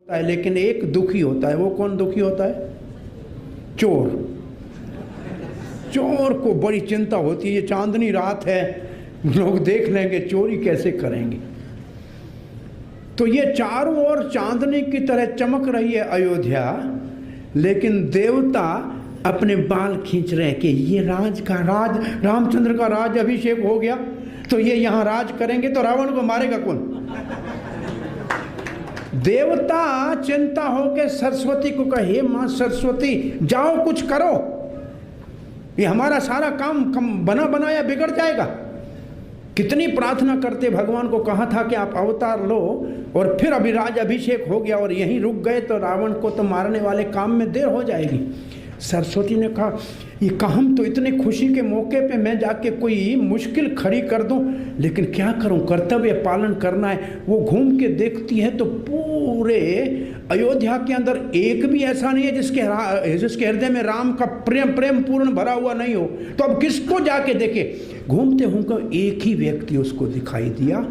है, लेकिन एक दुखी होता है। वो कौन दुखी होता है? चोर। चोर को बड़ी चिंता होती है, ये चांदनी रात है, लोग देख लेंगे, चोरी कैसे करेंगे। तो ये चारों ओर चांदनी की तरह चमक रही है अयोध्या, लेकिन देवता अपने बाल खींच रहे हैं कि ये राज रामचंद्र का राज अभिषेक हो गया, तो ये यहां राज करेंगे, तो रावण को मारेगा कौन? देवता चिंता हो के सरस्वती को कहे, हे मां सरस्वती जाओ कुछ करो, ये हमारा सारा काम बना बनाया बिगड़ जाएगा। कितनी प्रार्थना करते, भगवान को कहा था कि आप अवतार लो, और फिर अभी राज अभिषेक हो गया और यहीं रुक गए तो रावण को तो मारने वाले काम में देर हो जाएगी। सरस्वती ने कहा, ये काम तो इतने खुशी के मौके पे मैं जाके कोई मुश्किल खड़ी कर दूं, लेकिन क्या करूं, कर्तव्य पालन करना है। वो घूम के देखती है तो पूरे अयोध्या के अंदर एक भी ऐसा नहीं है जिसके हृदय में राम का प्रेम पूर्ण भरा हुआ नहीं हो। तो अब किसको जाके देखे? घूमते घूमते एक ही व्यक्ति उसको दिखाई दिया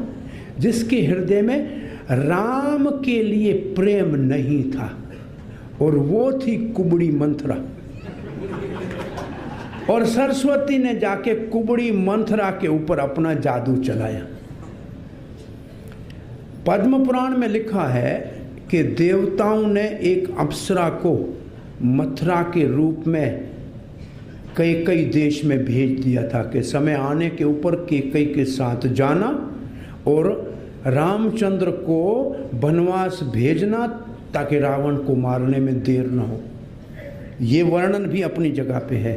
जिसके हृदय में राम के लिए प्रेम नहीं था, और वो थी कुबड़ी मंथरा। और सरस्वती ने जाके कुबड़ी मंथरा के ऊपर अपना जादू चलाया। पद्म पुराण में लिखा है कि देवताओं ने एक अप्सरा को मथुरा के रूप में कई देश में भेज दिया था कि समय आने के ऊपर कई के साथ जाना और रामचंद्र को वनवास भेजना ताकि रावण को मारने में देर न हो। ये वर्णन भी अपनी जगह पे है।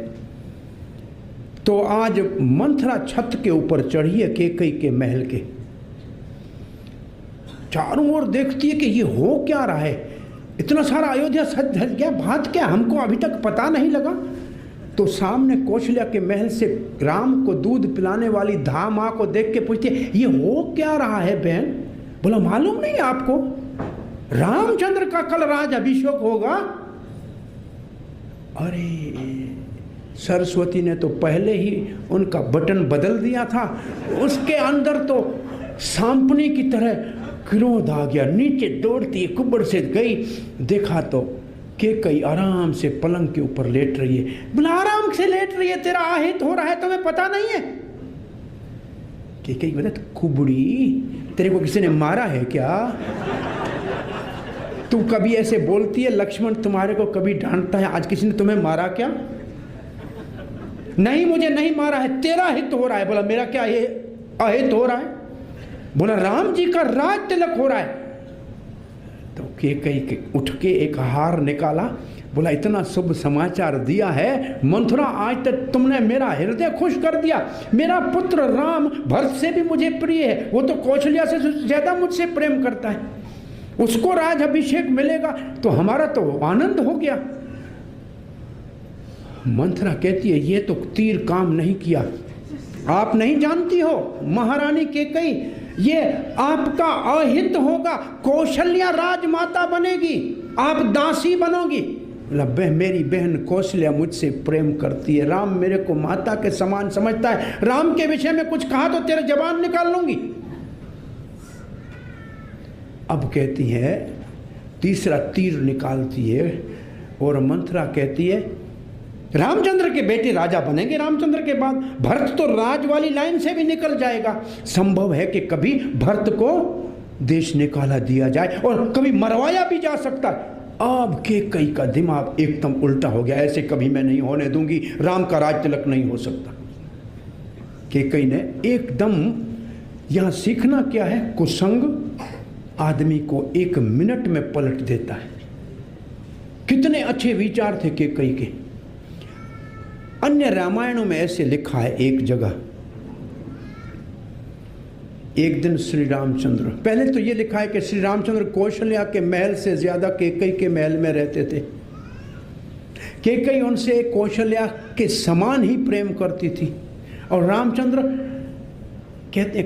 तो आज मंथरा छत के ऊपर चढ़ी है केकई के महल के, चारों ओर देखती है कि ये हो क्या रहा है, इतना सारा अयोध्या सज धज गया, बात क्या, हमको अभी तक पता नहीं लगा। तो सामने कौशल्या के महल से राम को दूध पिलाने वाली धा माँ को देख के पूछती है, ये हो क्या रहा है बहन? बोला, मालूम नहीं आपको, रामचंद्र का कल राज अभिषेक होगा। अरे सरस्वती ने तो पहले ही उनका बटन बदल दिया था, उसके अंदर तो सांपनी की तरह क्रोध आ गया। नीचे दौड़ती कुब्बड़ से गई, देखा तो केकई आराम से पलंग के ऊपर लेट रही है। बोला, आराम से लेट रही है, तेरा आहित हो रहा है, तुम्हें पता नहीं है? केकई बोले, तो कुबड़ी, तेरे को किसी ने मारा है क्या? तू कभी ऐसे बोलती है, लक्ष्मण तुम्हारे को कभी डांटता है, आज किसी ने तुम्हें मारा क्या? नहीं, मुझे नहीं मारा है, तेरा हित हो रहा है। बोला, मेरा क्या ये अहित हो रहा है? बोला, राम जी का राज तिलक हो रहा है। तो केकई उठ के एक हार निकाला, बोला, इतना शुभ समाचार दिया है मंथुरा, आज तक तुमने मेरा हृदय खुश कर दिया। मेरा पुत्र राम भरत से भी मुझे प्रिय है, वो तो कौशल्या से ज्यादा मुझसे प्रेम करता है, उसको राज अभिषेक मिलेगा तो हमारा तो आनंद हो गया। मंथरा कहती है, ये तो तीर काम नहीं किया, आप नहीं जानती हो महारानी केकई, ये आपका अहित होगा, कौशल्या राजमाता बनेगी, आप दासी बनोगी। मेरी बहन कौशल्या मुझसे प्रेम करती है, राम मेरे को माता के समान समझता है, राम के विषय में कुछ कहा तो तेरे जबान निकाल लूंगी। अब कहती है, तीसरा तीर निकालती है और मंथरा कहती है, रामचंद्र के बेटे राजा बनेंगे, रामचंद्र के बाद भरत तो राज वाली लाइन से भी निकल जाएगा, संभव है कि कभी भरत को देश निकाला दिया जाए और कभी मरवाया भी जा सकता है। अब केकई का दिमाग एकदम उल्टा हो गया, ऐसे कभी मैं नहीं होने दूंगी, राम का राज तिलक नहीं हो सकता। केकई ने एकदम, यहां सीखना क्या है, कुसंग आदमी को 1 मिनट में पलट देता है। कितने अच्छे विचार थे केकई के। अन्य रामायणों में ऐसे लिखा है, एक जगह, एक दिन श्री रामचंद्र, पहले तो ये लिखा है कि श्री रामचंद्र कौशल्या के महल से ज्यादा केकई के महल में रहते थे। केकई उनसे कौशल्या के समान ही प्रेम करती थी, और रामचंद्र कहते,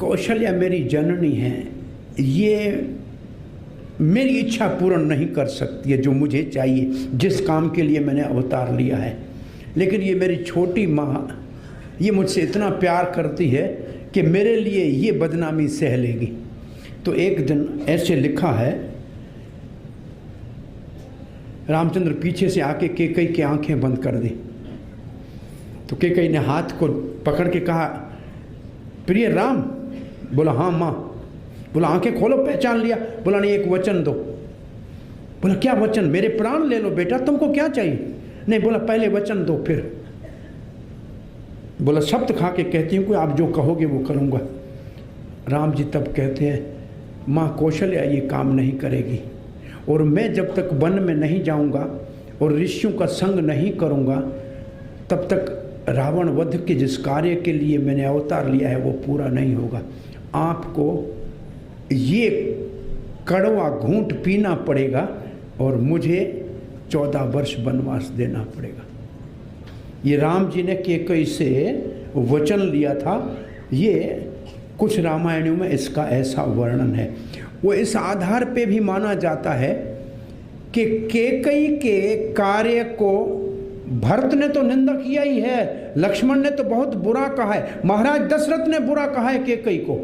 कौशल्या मेरी जननी है, ये मेरी इच्छा पूर्ण नहीं कर सकती है जो मुझे चाहिए, जिस काम के लिए मैंने अवतार लिया है, लेकिन ये मेरी छोटी माँ, ये मुझसे इतना प्यार करती है कि मेरे लिए ये बदनामी सह लेगी। तो एक दिन ऐसे लिखा है रामचंद्र पीछे से आके कैकेयी की आंखें बंद कर दी। तो कैकेयी ने हाथ को पकड़ के कहा, प्रिय राम। बोला हाँ माँ। बोला आंखें खोलो, पहचान लिया? बोला नहीं, एक वचन दो। बोला क्या वचन? मेरे प्राण ले लो बेटा, तुमको क्या चाहिए? नहीं, बोला पहले वचन दो फिर। बोला शब्द खा के कहती हूँ कि आप जो कहोगे वो करूँगा। राम जी तब कहते हैं, माँ कौशल्या ये काम नहीं करेगी, और मैं जब तक वन में नहीं जाऊँगा और ऋषियों का संग नहीं करूँगा तब तक रावण वध के जिस कार्य के लिए मैंने अवतार लिया है वो पूरा नहीं होगा। आपको ये कड़वा घूंट पीना पड़ेगा और मुझे 14 वर्ष वनवास देना पड़ेगा। ये राम जी ने कैकेयी से वचन लिया था। ये कुछ रामायणों में इसका ऐसा वर्णन है। वो इस आधार पे भी माना जाता है कि कैकेयी के कार्य को भरत ने तो निंदा किया ही है, लक्ष्मण ने तो बहुत बुरा कहा है, महाराज दशरथ ने बुरा कहा है कैकेयी को,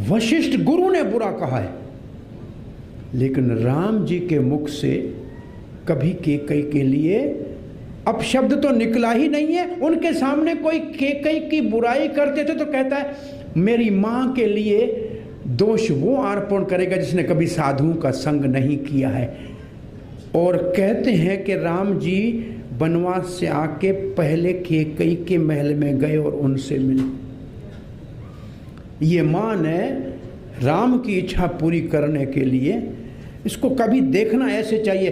वशिष्ठ गुरु ने बुरा कहा है, लेकिन राम जी के मुख से कभी कैकेयी के लिए अपशब्द तो निकला ही नहीं है। उनके सामने कोई कैकेयी की बुराई करते थे तो कहता है मेरी माँ के लिए दोष वो अर्पण करेगा जिसने कभी साधुओं का संग नहीं किया है। और कहते हैं कि राम जी वनवास से आके पहले कैकेयी के महल में गए और उनसे मिले। ये माँ ने राम की इच्छा पूरी करने के लिए, इसको कभी देखना ऐसे चाहिए,